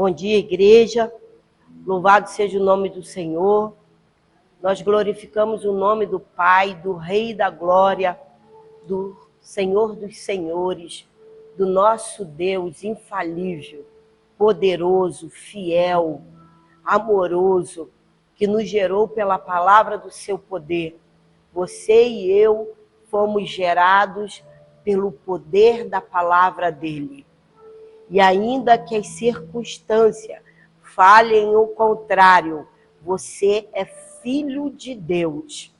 Bom dia, igreja. Louvado seja o nome do Senhor. Nós glorificamos o nome do Pai, do Rei da Glória, do Senhor dos Senhores, do nosso Deus infalível, poderoso, fiel, amoroso, que nos gerou pela palavra do seu poder. Você e eu fomos gerados pelo poder da palavra dele. E ainda que as circunstâncias falhem o contrário, você é filho de Deus.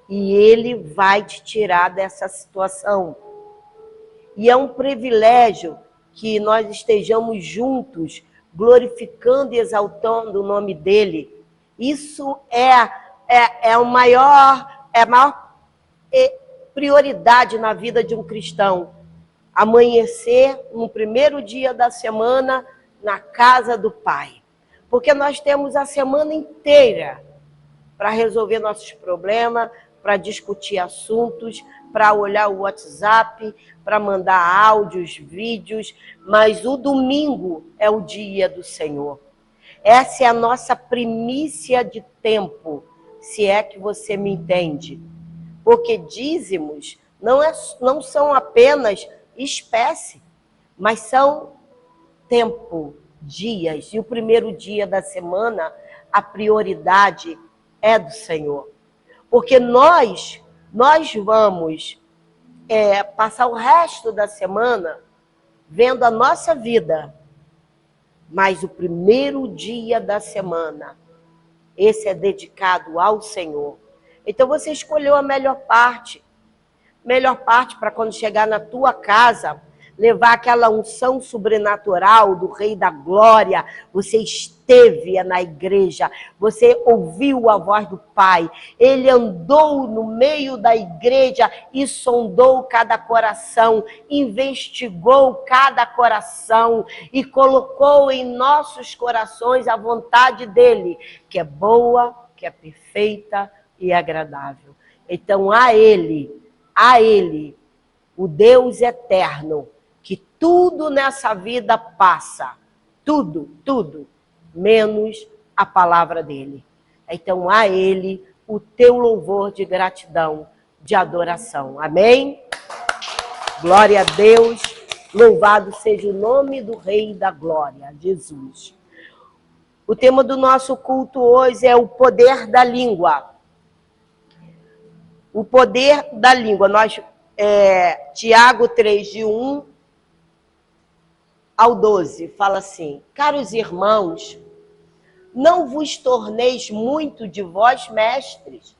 E ele vai te tirar dessa situação. E é um privilégio que nós estejamos juntos, glorificando e exaltando o nome dele. Isso é a maior prioridade na vida de um cristão. Amanhecer no primeiro dia da semana na casa do Pai. Porque nós temos a semana inteira para resolver nossos problemas, para discutir assuntos, para olhar o WhatsApp, para mandar áudios, vídeos, mas o domingo é o dia do Senhor. Essa é a nossa primícia de tempo, se é que você me entende. Porque dízimos não são apenas espécie, mas são tempo, dias. E o primeiro dia da semana, a prioridade é do Senhor. Porque nós vamos passar o resto da semana vendo a nossa vida. Mas o primeiro dia da semana, esse é dedicado ao Senhor. Então você escolheu a melhor parte. Melhor parte para quando chegar na tua casa, levar aquela unção sobrenatural do Rei da Glória. Você esteve na igreja, você ouviu a voz do Pai. Ele andou no meio da igreja e sondou cada coração, investigou cada coração e colocou em nossos corações a vontade dele, que é boa, que é perfeita e agradável. Então, a ele, o Deus eterno, que tudo nessa vida passa, tudo, menos a palavra dele. Então, a ele, o teu louvor de gratidão, de adoração. Amém? Glória a Deus, louvado seja o nome do Rei da Glória, Jesus. O tema do nosso culto hoje é o poder da língua. O poder da língua. Tiago 3, de 1 ao 12, fala assim: caros irmãos, não vos torneis muito de vós mestres,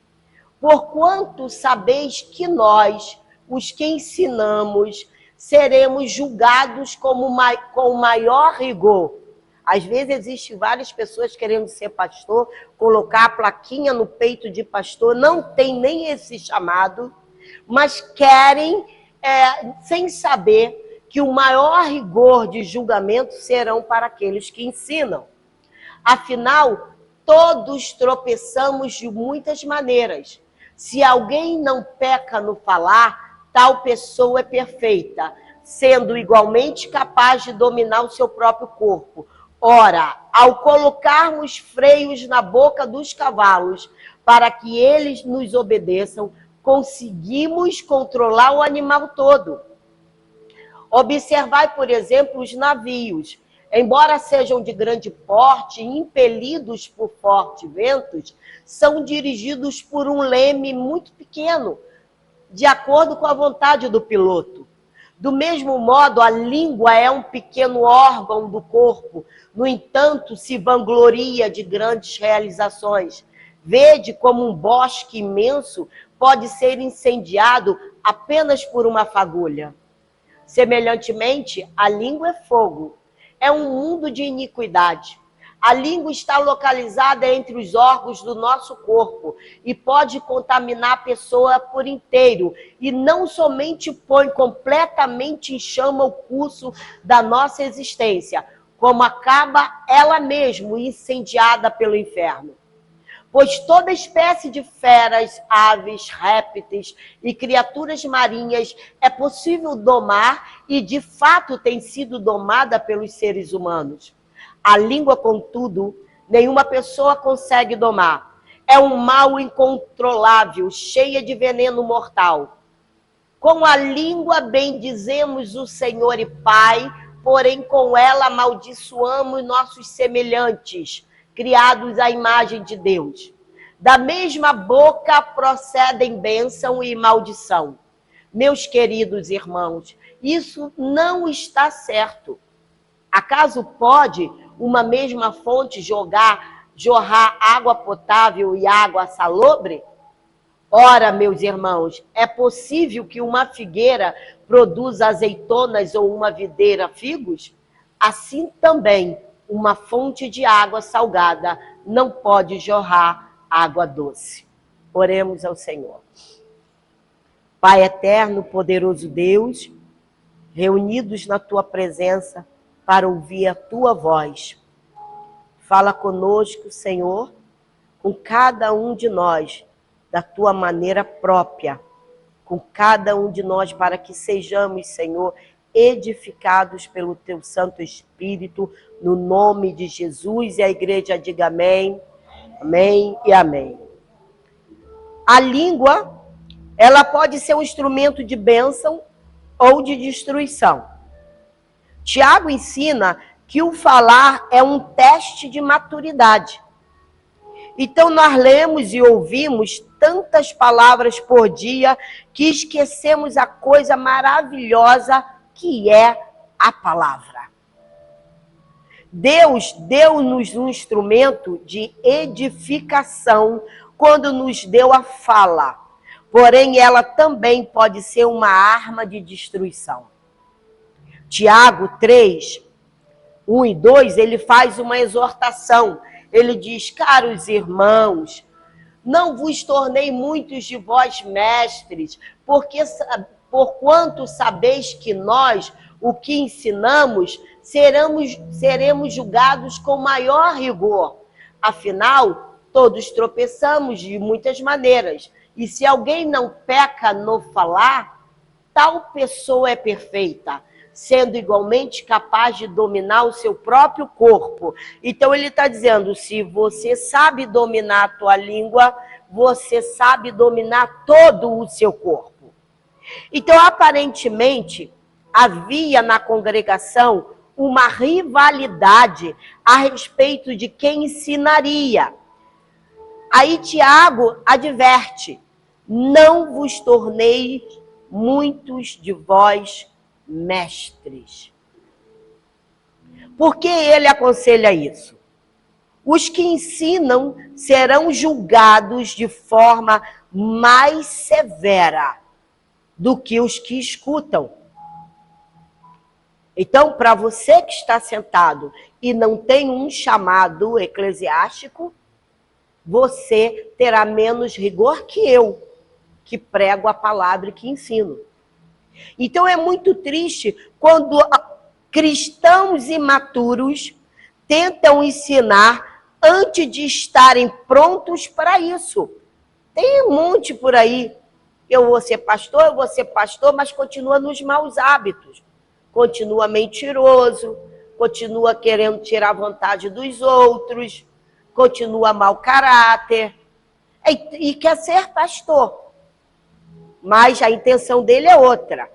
porquanto sabeis que nós, os que ensinamos, seremos julgados com maior rigor. Às vezes existem várias pessoas querendo ser pastor, colocar a plaquinha no peito de pastor, não tem nem esse chamado, mas querem, sem saber, que o maior rigor de julgamento serão para aqueles que ensinam. Afinal, todos tropeçamos de muitas maneiras. Se alguém não peca no falar, tal pessoa é perfeita, sendo igualmente capaz de dominar o seu próprio corpo. Ora, ao colocarmos freios na boca dos cavalos para que eles nos obedeçam, conseguimos controlar o animal todo. Observai, por exemplo, os navios. Embora sejam de grande porte e impelidos por fortes ventos, são dirigidos por um leme muito pequeno, de acordo com a vontade do piloto. Do mesmo modo, a língua é um pequeno órgão do corpo, no entanto, se vangloria de grandes realizações. Vede como um bosque imenso pode ser incendiado apenas por uma fagulha. Semelhantemente, a língua é fogo. É um mundo de iniquidade. A língua está localizada entre os órgãos do nosso corpo e pode contaminar a pessoa por inteiro. E não somente põe completamente em chama o curso da nossa existência, como acaba ela mesma incendiada pelo inferno. Pois toda espécie de feras, aves, répteis e criaturas marinhas é possível domar e, de fato, tem sido domada pelos seres humanos. A língua, contudo, nenhuma pessoa consegue domar. É um mal incontrolável, cheia de veneno mortal. Com a língua bendizemos o Senhor e Pai, porém com ela amaldiçoamos nossos semelhantes, criados à imagem de Deus. Da mesma boca procedem bênção e maldição. Meus queridos irmãos, isso não está certo. Acaso pode uma mesma fonte jorrar água potável e água salobre? Ora, meus irmãos, é possível que uma figueira produza azeitonas ou uma videira figos? Assim também, uma fonte de água salgada não pode jorrar água doce. Oremos ao Senhor. Pai eterno, poderoso Deus, reunidos na tua presença para ouvir a tua voz. Fala conosco, Senhor, com cada um de nós, da tua maneira própria, com cada um de nós, para que sejamos, Senhor, edificados pelo teu Santo Espírito, no nome de Jesus. E a igreja diga amém, amém e amém. A língua, ela pode ser um instrumento de bênção ou de destruição. Tiago ensina que o falar é um teste de maturidade. Então nós lemos e ouvimos tantas palavras por dia que esquecemos a coisa maravilhosa que é a palavra. Deus deu-nos um instrumento de edificação quando nos deu a fala. Porém, ela também pode ser uma arma de destruição. Tiago 3, 1 e 2, ele faz uma exortação. Ele diz: caros irmãos, não vos tornei muitos de vós mestres, porquanto sabeis que nós, o que ensinamos, seremos julgados com maior rigor. Afinal, todos tropeçamos de muitas maneiras. E se alguém não peca no falar, tal pessoa é perfeita, sendo igualmente capaz de dominar o seu próprio corpo. Então ele está dizendo, se você sabe dominar a tua língua, você sabe dominar todo o seu corpo. Então, aparentemente, havia na congregação uma rivalidade a respeito de quem ensinaria. Aí Tiago adverte: não vos torneis muitos de vós mestres. Por que ele aconselha isso? Os que ensinam serão julgados de forma mais severa do que os que escutam. Então, para você que está sentado e não tem um chamado eclesiástico, você terá menos rigor que eu, que prego a palavra e que ensino. Então é muito triste quando cristãos imaturos tentam ensinar antes de estarem prontos para isso. Tem um monte por aí. Eu vou ser pastor, mas continua nos maus hábitos. Continua mentiroso, continua querendo tirar vantagem dos outros, continua mau caráter e quer ser pastor. Mas a intenção dele é outra,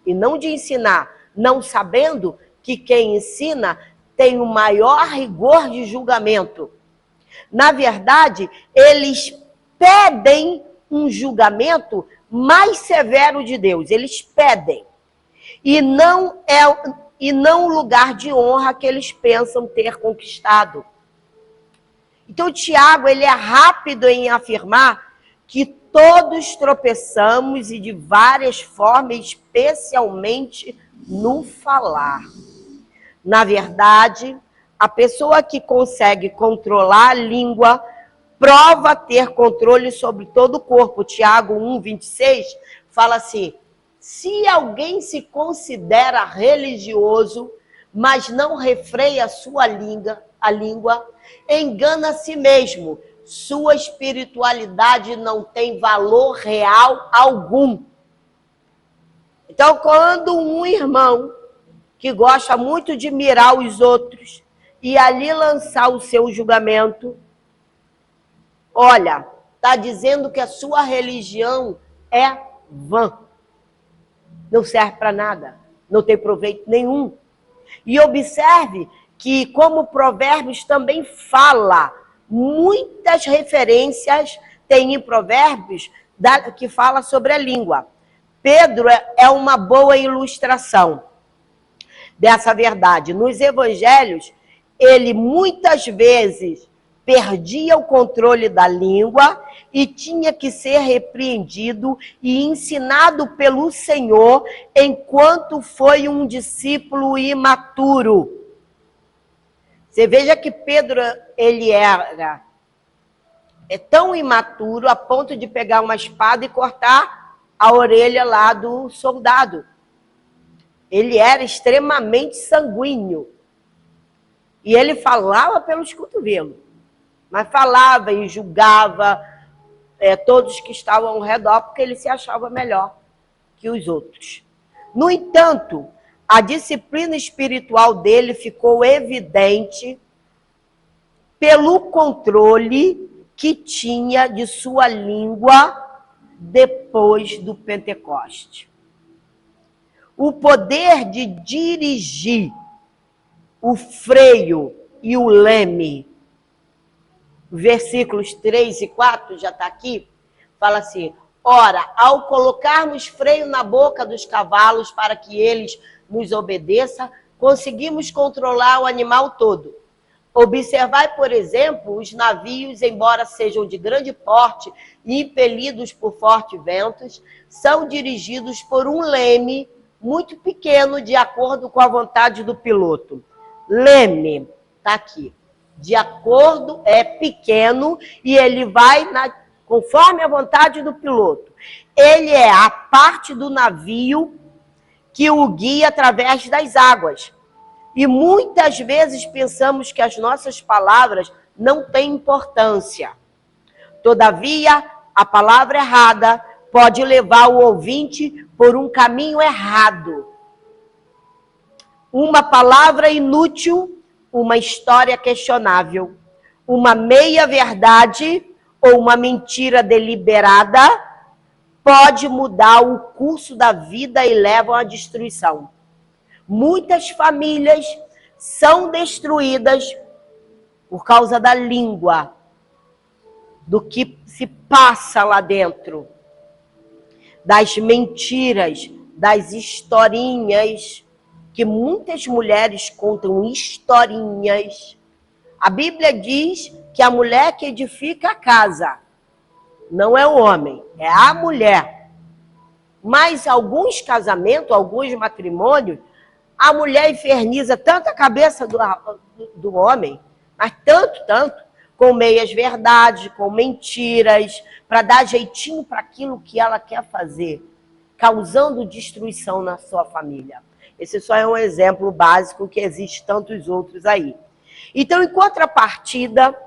e não de ensinar, não sabendo que quem ensina tem o maior rigor de julgamento. Na verdade, eles pedem um julgamento mais severo de Deus, eles pedem. E não o lugar de honra que eles pensam ter conquistado. Então, Tiago, ele é rápido em afirmar que todos tropeçamos e de várias formas, especialmente no falar. Na verdade, a pessoa que consegue controlar a língua prova ter controle sobre todo o corpo. Tiago 1:26 fala assim: se alguém se considera religioso, mas não refreia a sua língua, engana a si mesmo. Sua espiritualidade não tem valor real algum. Então, quando um irmão que gosta muito de mirar os outros e ali lançar o seu julgamento. Olha, está dizendo que a sua religião é vã. Não serve para nada, não tem proveito nenhum. E observe que, como Provérbios também fala, muitas referências tem em Provérbios que fala sobre a língua. Pedro é uma boa ilustração dessa verdade. Nos evangelhos, ele muitas vezes perdia o controle da língua e tinha que ser repreendido e ensinado pelo Senhor enquanto foi um discípulo imaturo. Você veja que Pedro, ele era tão imaturo a ponto de pegar uma espada e cortar a orelha lá do soldado. Ele era extremamente sanguíneo. E ele falava pelos cotovelos. Mas falava e julgava todos que estavam ao redor, porque ele se achava melhor que os outros. No entanto, a disciplina espiritual dele ficou evidente pelo controle que tinha de sua língua depois do Pentecoste. O poder de dirigir o freio e o leme, versículos 3 e 4, já está aqui, fala assim: ora, ao colocarmos freio na boca dos cavalos para que eles nos obedeçam, conseguimos controlar o animal todo. Observai, por exemplo, os navios, embora sejam de grande porte e impelidos por fortes ventos, são dirigidos por um leme muito pequeno, de acordo com a vontade do piloto. Leme, está aqui. De acordo, é pequeno e ele vai conforme a vontade do piloto. Ele é a parte do navio que o guia através das águas. E muitas vezes pensamos que as nossas palavras não têm importância. Todavia, a palavra errada pode levar o ouvinte por um caminho errado. Uma palavra inútil, uma história questionável, uma meia-verdade ou uma mentira deliberada pode mudar o curso da vida e levam à destruição. Muitas famílias são destruídas por causa da língua, do que se passa lá dentro, das mentiras, das historinhas, que muitas mulheres contam historinhas. A Bíblia diz que a mulher que edifica a casa não é o homem, é a mulher. Mas alguns casamentos, alguns matrimônios, a mulher inferniza tanto a cabeça do homem, mas tanto, com meias verdades, com mentiras, para dar jeitinho para aquilo que ela quer fazer, causando destruição na sua família. Esse só é um exemplo básico, que existe tantos outros aí. Então, em contrapartida,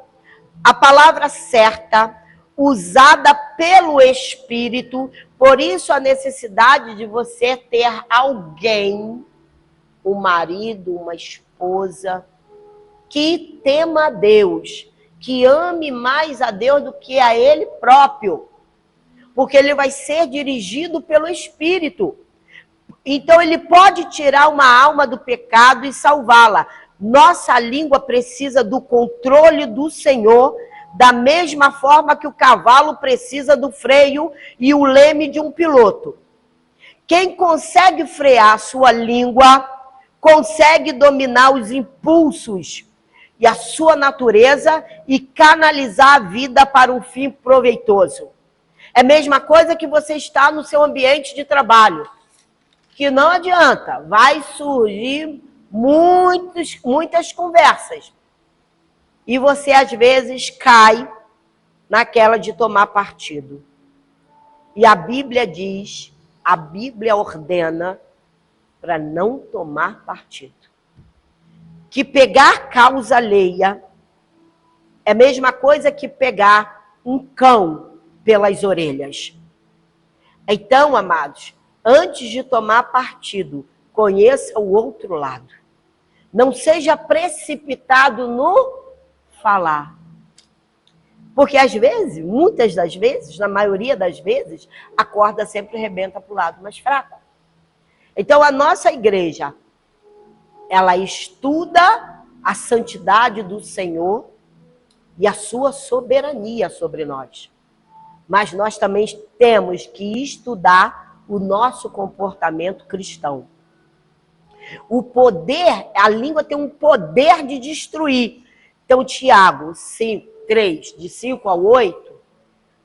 a palavra certa, usada pelo Espírito, por isso a necessidade de você ter alguém, um marido, uma esposa, que tema a Deus, que ame mais a Deus do que a Ele próprio, porque ele vai ser dirigido pelo Espírito. Então ele pode tirar uma alma do pecado e salvá-la. Nossa língua precisa do controle do Senhor, da mesma forma que o cavalo precisa do freio e o leme de um piloto. Quem consegue frear a sua língua, consegue dominar os impulsos e a sua natureza e canalizar a vida para um fim proveitoso. É a mesma coisa que você está no seu ambiente de trabalho, que não adianta, vai surgir muitas conversas. E você, às vezes, cai naquela de tomar partido. E a Bíblia diz, a Bíblia ordena para não tomar partido. Que pegar causa alheia é a mesma coisa que pegar um cão pelas orelhas. Então, amados, antes de tomar partido, conheça o outro lado. Não seja precipitado no falar. Porque às vezes, muitas das vezes, na maioria das vezes, a corda sempre rebenta para o lado mais fraco. Então a nossa igreja, ela estuda a santidade do Senhor e a sua soberania sobre nós. Mas nós também temos que estudar o nosso comportamento cristão. O poder, a língua tem um poder de destruir. Então, Tiago 3, de 5 ao 8,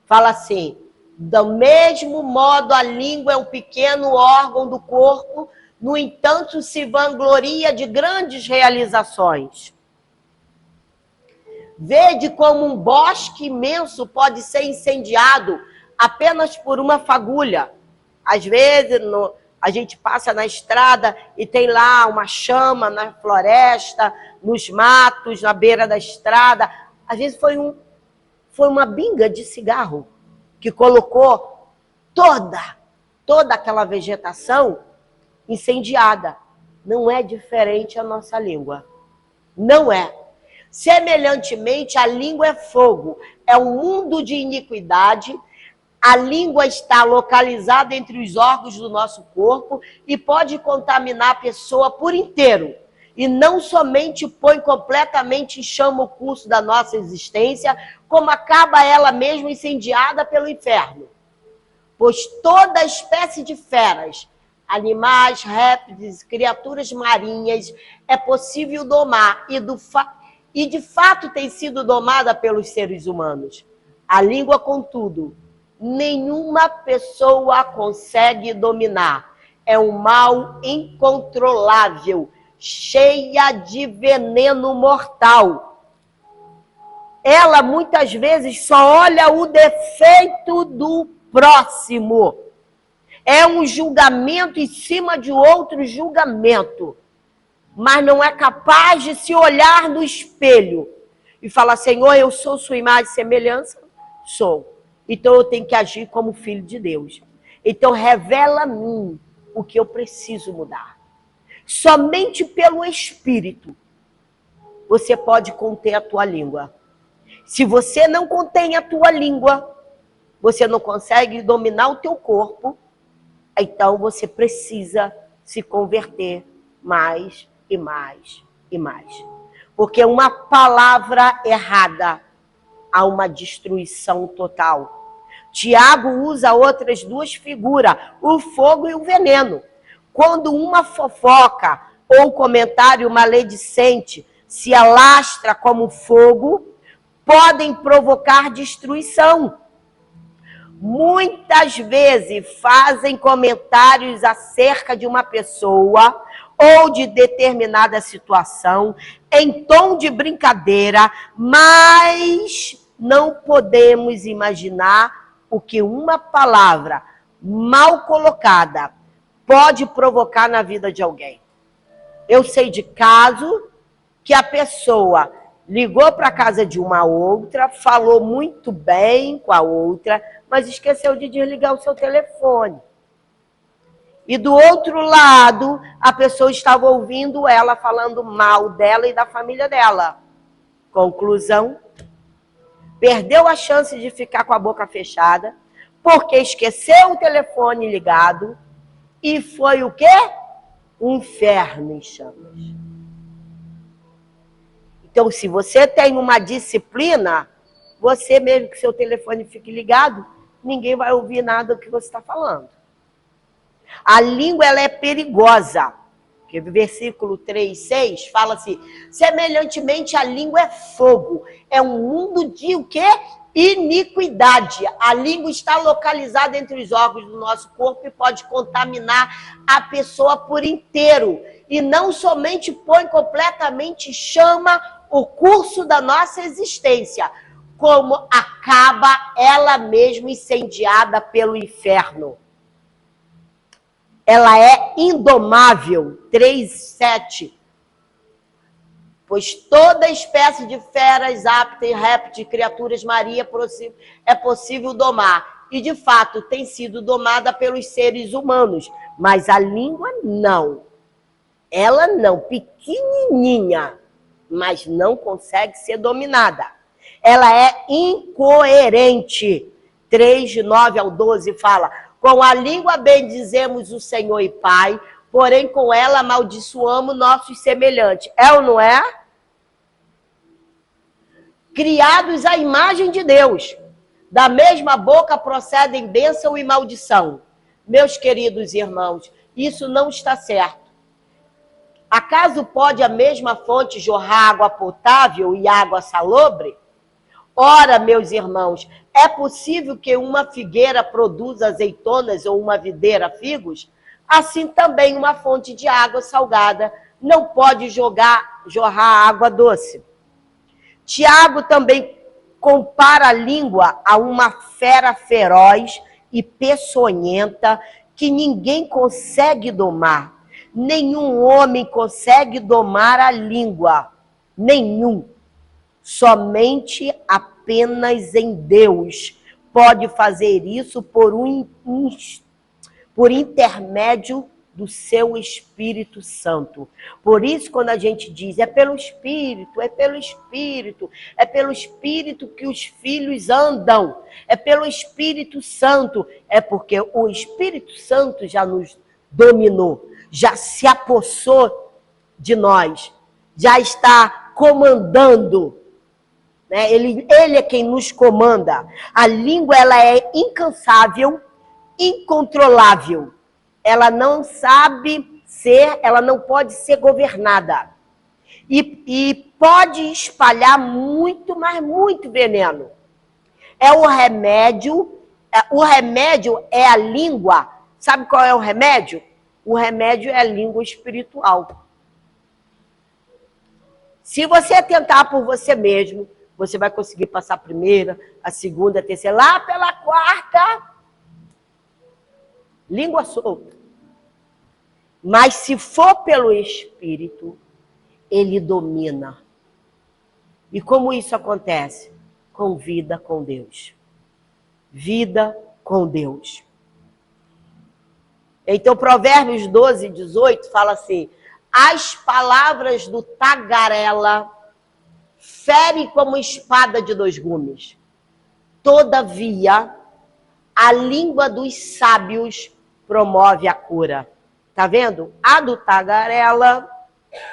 fala assim: do mesmo modo, a língua é um pequeno órgão do corpo, no entanto, se vangloria de grandes realizações. Vede como um bosque imenso pode ser incendiado apenas por uma fagulha. Às vezes, a gente passa na estrada e tem lá uma chama na floresta, nos matos, na beira da estrada. Às vezes foi uma binga de cigarro que colocou toda aquela vegetação incendiada. Não é diferente a nossa língua. Não é. Semelhantemente, a língua é fogo. É um mundo de iniquidade. A língua está localizada entre os órgãos do nosso corpo e pode contaminar a pessoa por inteiro. E não somente põe completamente em chama o curso da nossa existência, como acaba ela mesma incendiada pelo inferno. Pois toda espécie de feras, animais, répteis, criaturas marinhas, é possível domar e de fato tem sido domada pelos seres humanos. A língua, contudo, nenhuma pessoa consegue dominar. É um mal incontrolável, cheia de veneno mortal. Ela muitas vezes só olha o defeito do próximo. É um julgamento em cima de outro julgamento. Mas não é capaz de se olhar no espelho e falar: Senhor, eu sou sua imagem e semelhança? Sou. Então eu tenho que agir como filho de Deus. Então revela a mim o que eu preciso mudar. Somente pelo Espírito você pode conter a tua língua. Se você não contém a tua língua, você não consegue dominar o teu corpo, então você precisa se converter mais e mais e mais. Porque uma palavra errada há uma destruição total. Tiago usa outras duas figuras, o fogo e o veneno. Quando uma fofoca ou comentário maledicente se alastra como fogo, podem provocar destruição. Muitas vezes fazem comentários acerca de uma pessoa ou de determinada situação em tom de brincadeira, mas não podemos imaginar o que uma palavra mal colocada pode provocar na vida de alguém. Eu sei de caso que a pessoa ligou para a casa de uma outra, falou muito bem com a outra, mas esqueceu de desligar o seu telefone. E do outro lado, a pessoa estava ouvindo ela falando mal dela e da família dela. Conclusão: perdeu a chance de ficar com a boca fechada, porque esqueceu o telefone ligado e foi o quê? Um inferno em chamas. Então, se você tem uma disciplina, você mesmo que seu telefone fique ligado, ninguém vai ouvir nada do que você está falando. A língua, ela é perigosa. Porque o versículo 3, 6 fala assim: semelhantemente a língua é fogo. É um mundo de o quê? Iniquidade. A língua está localizada entre os órgãos do nosso corpo e pode contaminar a pessoa por inteiro. E não somente põe completamente chama o curso da nossa existência, como acaba ela mesma incendiada pelo inferno. Ela é indomável. 3:7. Pois toda espécie de feras, aptas, répteis, criaturas marinhas é possível domar. E, de fato, tem sido domada pelos seres humanos. Mas a língua, não. Ela não, pequenininha, mas não consegue ser dominada. Ela é incoerente. 3, de 9 ao 12 fala: com a língua bendizemos o Senhor e Pai, porém com ela amaldiçoamos nossos semelhantes. É ou não é? Criados à imagem de Deus. Da mesma boca procedem bênção e maldição. Meus queridos irmãos, isso não está certo. Acaso pode a mesma fonte jorrar água potável e água salobre? Ora, meus irmãos, é possível que uma figueira produza azeitonas ou uma videira figos? Assim também uma fonte de água salgada não pode jorrar água doce. Tiago também compara a língua a uma fera feroz e peçonhenta que ninguém consegue domar. Nenhum homem consegue domar a língua. Nenhum. Somente apenas em Deus pode fazer isso por intermédio do seu Espírito Santo. Por isso, quando a gente diz, é pelo Espírito, é pelo Espírito, é pelo Espírito que os filhos andam, é pelo Espírito Santo, é porque o Espírito Santo já nos dominou, já se apossou de nós, já está comandando. Ele é quem nos comanda. A língua, ela é incansável, incontrolável. Ela não sabe ser, ela não pode ser governada. E pode espalhar muito, mas muito veneno. É o remédio é a língua. Sabe qual é o remédio? O remédio é a língua espiritual. Se você tentar por você mesmo, você vai conseguir passar a primeira, a segunda, a terceira, lá pela quarta, língua solta. Mas se for pelo Espírito, ele domina. E como isso acontece? Com vida com Deus. Vida com Deus. Então, Provérbios 12, 18 fala assim: as palavras do tagarela ferem como espada de 2 gumes. Todavia, a língua dos sábios promove a cura. Tá vendo? A do tagarela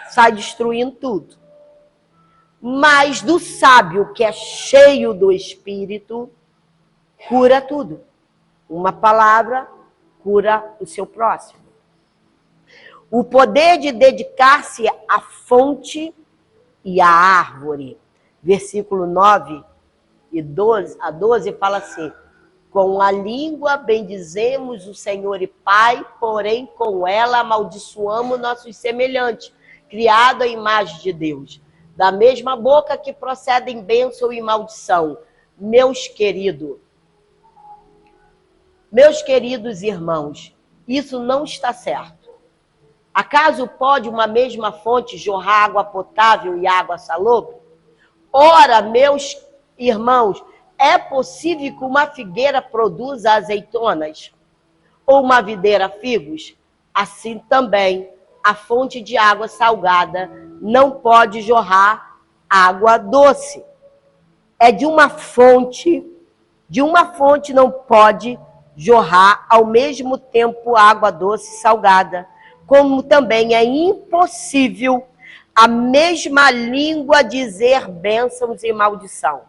sai destruindo tudo. Mas do sábio, que é cheio do Espírito, cura tudo. Uma palavra cura o seu próximo. O poder de dedicar-se à fonte e à árvore. Versículo 9 e 12 a 12 fala assim: com a língua bendizemos o Senhor e Pai, porém com ela amaldiçoamos nossos semelhantes, criados à imagem de Deus. Da mesma boca que procedem bênção e maldição. Meus queridos irmãos, isso não está certo. Acaso pode uma mesma fonte jorrar água potável e água salobre? Ora, meus irmãos, é possível que uma figueira produza azeitonas ou uma videira figos? Assim também, a fonte de água salgada não pode jorrar água doce. É de uma fonte não pode jorrar ao mesmo tempo água doce e salgada, como também é impossível a mesma língua dizer bênçãos e maldição.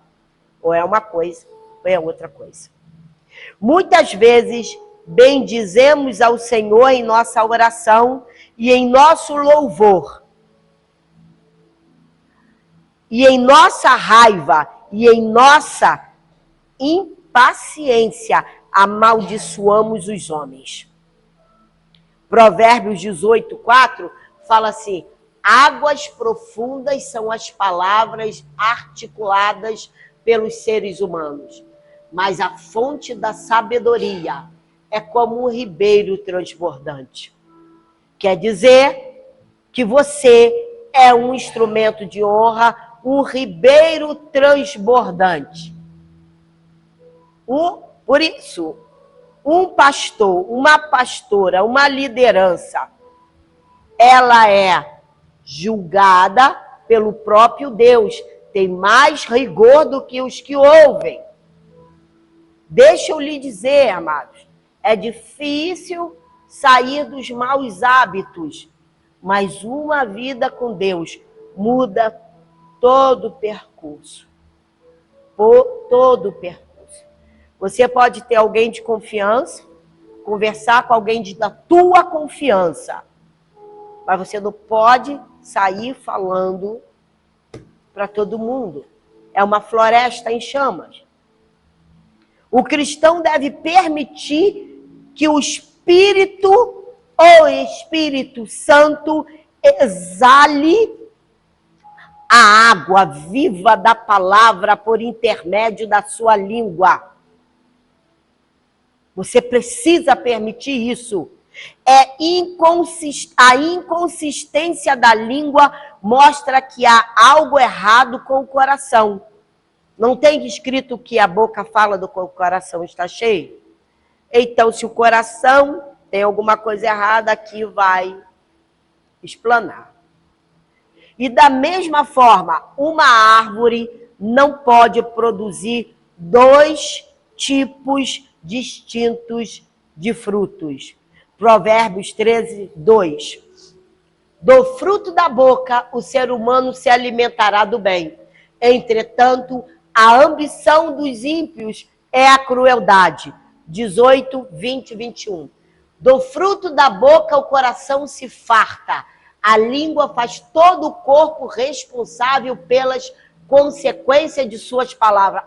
Ou é uma coisa, ou é outra coisa. Muitas vezes, bendizemos ao Senhor em nossa oração e em nosso louvor. E em nossa raiva e em nossa impaciência, amaldiçoamos os homens. Provérbios 18, 4 fala assim: águas profundas são as palavras articuladas pelos seres humanos, mas a fonte da sabedoria é como um ribeiro transbordante. Quer dizer que você é um instrumento de honra, um ribeiro transbordante. Por isso, um pastor, uma pastora, uma liderança ela é julgada pelo próprio Deus. Tem mais rigor do que os que ouvem. Deixa eu lhe dizer, amados, é difícil sair dos maus hábitos, mas uma vida com Deus muda todo o percurso. Todo o percurso. Você pode ter alguém de confiança, conversar com alguém da tua confiança, mas você não pode sair falando para todo mundo. É uma floresta em chamas. O cristão deve permitir que o Espírito, o Espírito Santo, exale a água viva da palavra por intermédio da sua língua. Você precisa permitir isso. A inconsistência da língua mostra que há algo errado com o coração. Não tem escrito que a boca fala do que o coração está cheio? Então, se o coração tem alguma coisa errada, aqui vai explanar. E da mesma forma, uma árvore não pode produzir dois tipos distintos de frutos. Provérbios 13, 2. Do fruto da boca o ser humano se alimentará do bem. Entretanto, a ambição dos ímpios é a crueldade. 18, 20, 21. Do fruto da boca o coração se farta. A língua faz todo o corpo responsável pelas consequências de suas palavras.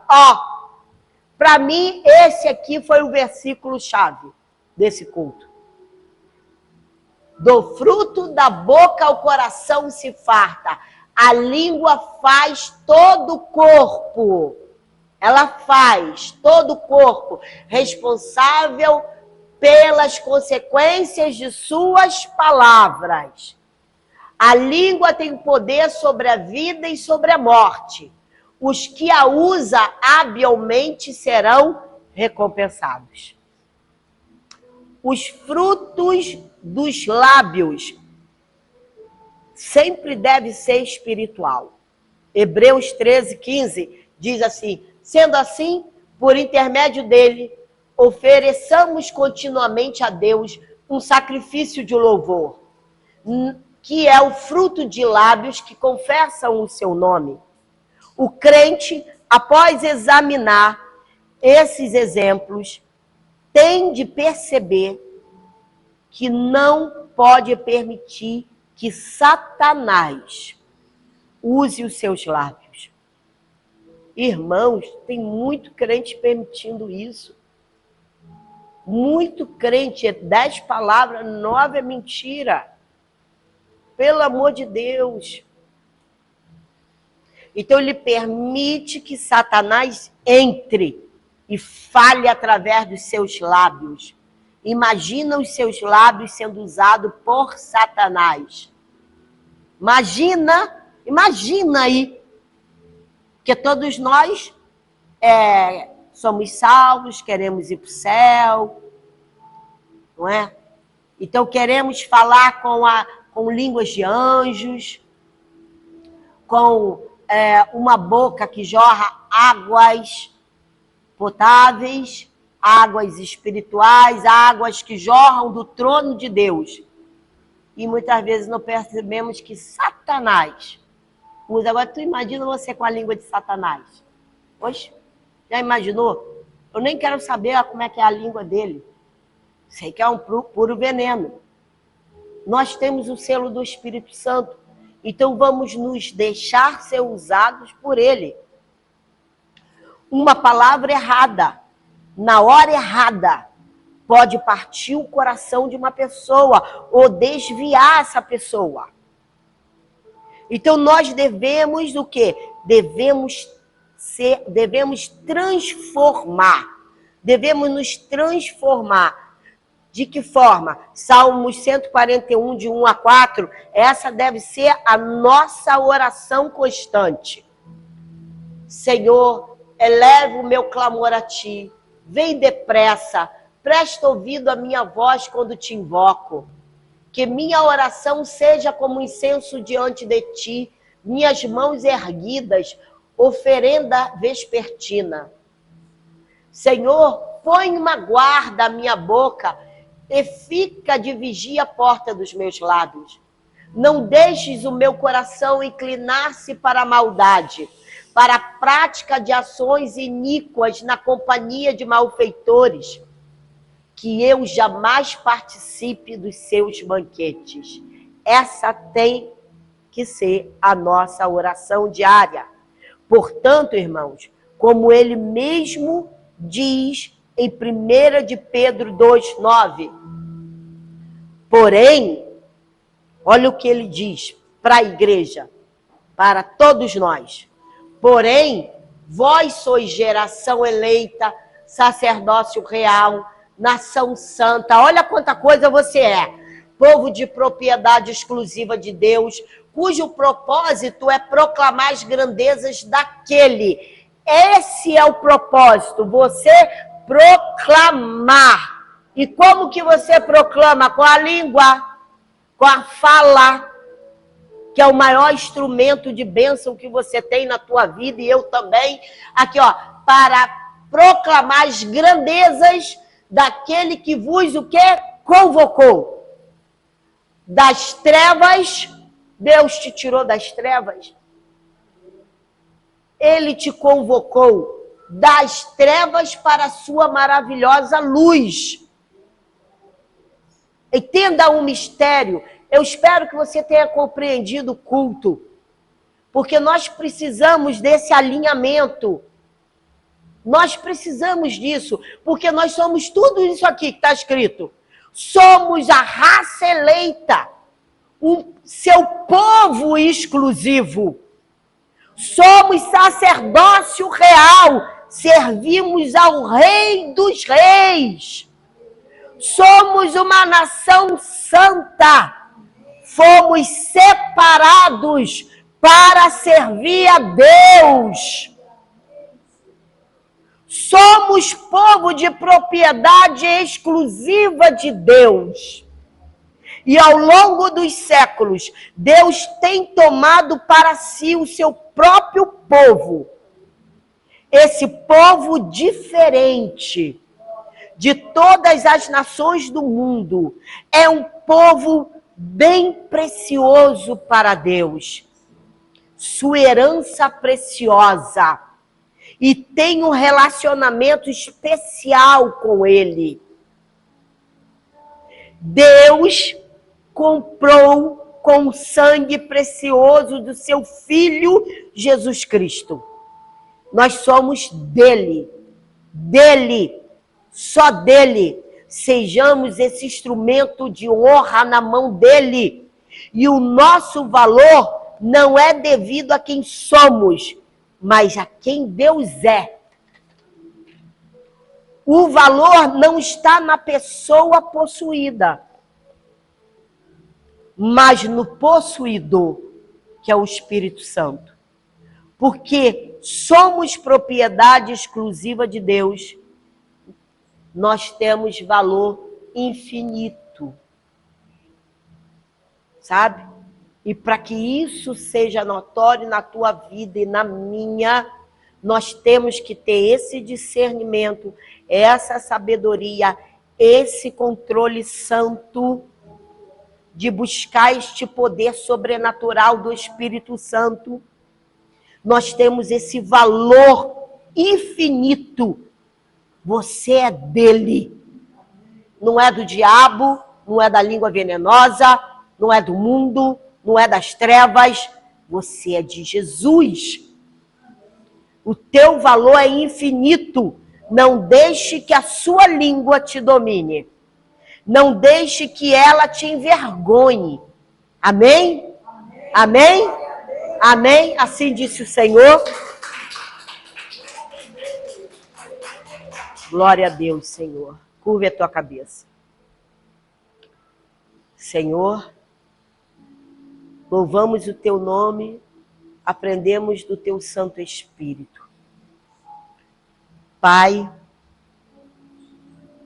Para mim, esse aqui foi o versículo-chave desse culto. Do fruto da boca o coração se farta. A língua faz todo o corpo. Ela faz todo o corpo responsável pelas consequências de suas palavras. A língua tem poder sobre a vida e sobre a morte. Os que a usam habilmente serão recompensados. Os frutos dos lábios sempre deve ser espiritual. Hebreus 13, 15 diz assim: sendo assim, por intermédio dele, ofereçamos continuamente a Deus um sacrifício de louvor, que é o fruto de lábios que confessam o seu nome. O crente, após examinar esses exemplos, tem de perceber que não pode permitir que Satanás use os seus lábios. Irmãos, tem muito crente permitindo isso. Muito crente, 10 palavras, 9 é mentira. Pelo amor de Deus. Então ele permite que Satanás entre e fale através dos seus lábios. Imagina os seus lábios sendo usados por Satanás. Imagina aí, que todos nós somos salvos, queremos ir para o céu, não é? Então queremos falar com línguas de anjos, com uma boca que jorra águas potáveis, águas espirituais, águas que jorram do trono de Deus. E muitas vezes não percebemos que Satanás usa. Agora, tu imagina você com a língua de Satanás? Poxa, já imaginou? Eu nem quero saber como é que é a língua dele. Sei que é um puro veneno. Nós temos o selo do Espírito Santo. Então vamos nos deixar ser usados por ele. Uma palavra errada, na hora errada, pode partir o coração de uma pessoa ou desviar essa pessoa. Então nós devemos o quê? Devemos transformar. Devemos nos transformar. De que forma? Salmos 141, de 1 a 4, essa deve ser a nossa oração constante. Senhor, elevo o meu clamor a ti, vem depressa, presta ouvido à minha voz quando te invoco. Que minha oração seja como incenso diante de ti, minhas mãos erguidas, oferenda vespertina. Senhor, põe uma guarda à minha boca e fica de vigia a porta dos meus lábios. Não deixes o meu coração inclinar-se para a maldade, para a prática de ações iníquas na companhia de malfeitores, que eu jamais participe dos seus banquetes. Essa tem que ser a nossa oração diária. Portanto, irmãos, como ele mesmo diz em 1 de Pedro 2,9, porém, olha o que ele diz para a igreja, para todos nós. Porém, vós sois geração eleita, sacerdócio real, nação santa. Olha quanta coisa você é. Povo de propriedade exclusiva de Deus, cujo propósito é proclamar as grandezas daquele. Esse é o propósito, você proclamar. E como que você proclama? Com a língua, com a fala, que é o maior instrumento de bênção que você tem na tua vida, e eu também. Aqui, ó, para proclamar as grandezas daquele que vos o quê? Convocou. Das trevas, Deus te tirou das trevas. Ele te convocou das trevas para a sua maravilhosa luz. Entenda um mistério. Eu espero que você tenha compreendido o culto, porque nós precisamos desse alinhamento. Nós precisamos disso, porque nós somos tudo isso aqui que está escrito. Somos a raça eleita, o seu povo exclusivo. Somos sacerdócio real, servimos ao Rei dos Reis. Somos uma nação santa, fomos separados para servir a Deus. Somos povo de propriedade exclusiva de Deus. E ao longo dos séculos, Deus tem tomado para si o seu próprio povo. Esse povo diferente de todas as nações do mundo. É um povo bem precioso para Deus. Sua herança preciosa. E tem um relacionamento especial com Ele. Deus comprou com o sangue precioso do seu Filho Jesus Cristo. Nós somos dele, só dele. Sejamos esse instrumento de honra na mão dele. E o nosso valor não é devido a quem somos, mas a quem Deus é. O valor não está na pessoa possuída, mas no possuidor, que é o Espírito Santo. Porque somos propriedade exclusiva de Deus, nós temos valor infinito. Sabe? E para que isso seja notório na tua vida e na minha, nós temos que ter esse discernimento, essa sabedoria, esse controle santo de buscar este poder sobrenatural do Espírito Santo. Nós temos esse valor infinito. Você é dele. Não é do diabo, não é da língua venenosa, não é do mundo, não é das trevas. Você é de Jesus. O teu valor é infinito. Não deixe que a sua língua te domine. Não deixe que ela te envergonhe. Amém? Amém? Amém? Assim disse o Senhor. Glória a Deus, Senhor. Curve a tua cabeça. Senhor, louvamos o teu nome, aprendemos do teu Santo Espírito. Pai,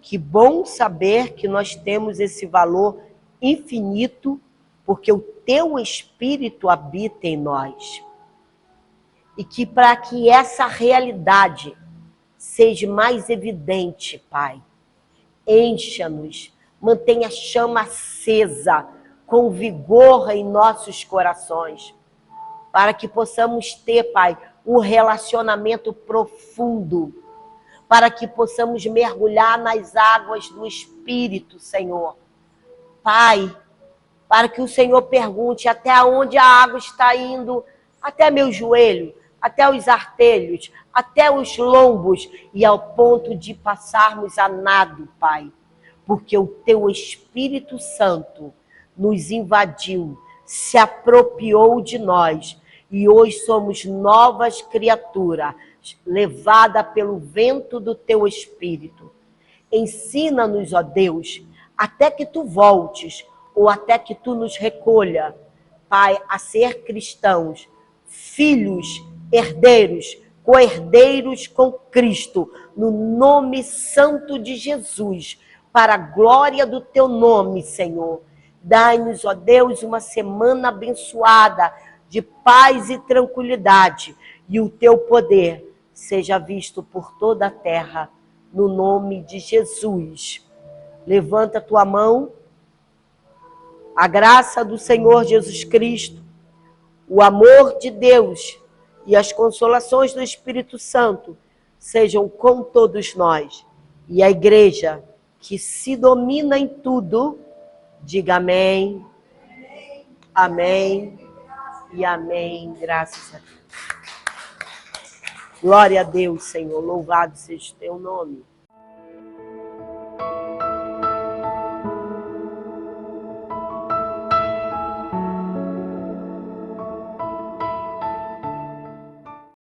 que bom saber que nós temos esse valor infinito, porque o teu Espírito habita em nós. E que para que essa realidade seja mais evidente, Pai, encha-nos, mantenha a chama acesa, com vigor em nossos corações, para que possamos ter, Pai, um relacionamento profundo, para que possamos mergulhar nas águas do Espírito, Senhor. Pai, para que o Senhor pergunte até onde a água está indo, até meu joelho, até os artelhos, até os lombos, e ao ponto de passarmos a nado, Pai. Porque o teu Espírito Santo nos invadiu, se apropriou de nós, e hoje somos novas criaturas, levada pelo vento do teu Espírito. Ensina-nos, ó Deus, até que tu voltes, ou até que tu nos recolha, Pai, a ser cristãos, filhos, herdeiros, co-herdeiros com Cristo, no nome santo de Jesus, para a glória do teu nome, Senhor. Dai-nos, ó Deus, uma semana abençoada, de paz e tranquilidade, e o teu poder seja visto por toda a terra, no nome de Jesus. Levanta a tua mão. A graça do Senhor Jesus Cristo, o amor de Deus e as consolações do Espírito Santo sejam com todos nós. E a igreja que se domina em tudo, diga amém, amém e amém. Graças a Deus. Glória a Deus, Senhor. Louvado seja o teu nome.